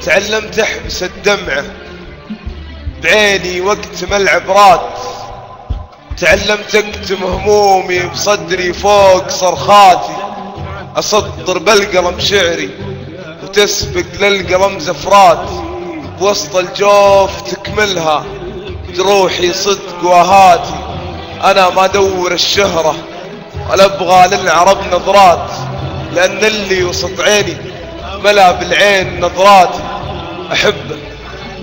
تعلمت احبس الدمعة بعيني وقت ما العبرات، تعلمت اكتم همومي بصدري فوق صرخاتي، اسطر بالقلم شعري وتسبق للقلم زفرات، بوسط الجوف تكملها جروحي صدق واهاتي. انا ما ادور الشهرة ولا ابغى للعرب نظرات، لان اللي وسط عيني ملا بالعين نظراتي. احبه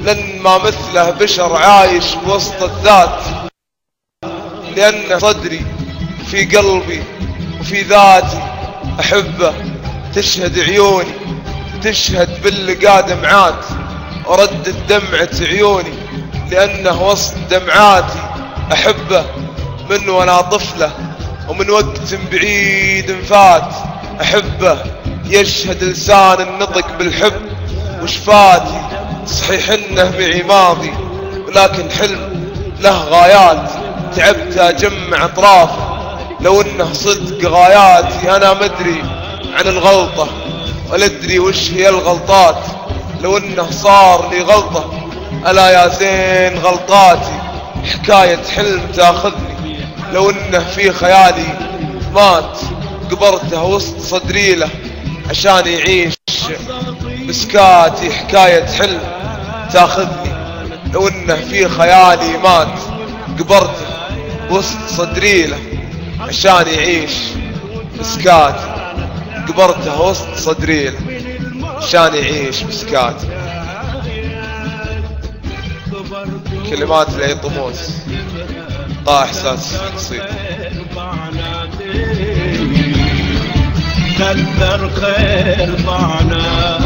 لان ما مثله بشر عايش بوسط الذات، لان صدري في قلبي وفي ذاتي. احبه تشهد عيوني تشهد باللقا دمعات، وردت دمعة عيوني لانه وسط دمعاتي. احبه من وانا طفله ومن وقت بعيد فات، احبه يشهد لسان النطق بالحب وشفاتي. صحيح انه معي ماضي ولكن حلم له غايات، تعبت اجمع اطرافه لو انه صدق غاياتي. انا مدري عن الغلطة ولا ادري وش هي الغلطات، لو انه صار لي غلطة الا يا زين غلطاتي. حكاية حلم تاخذني لو انه في خيالي مات، قبرته وسط صدري له عشان يعيش بسكاتي. حكاية حلم تاخذني لو انه في خيالي مات، قبرته وسط صدري له عشان يعيش بسكاتي. قبرته وسط صدري له عشان يعيش بسكاتي. كلمات لي طموس طا احساس قصيد. كثر خير ضعنا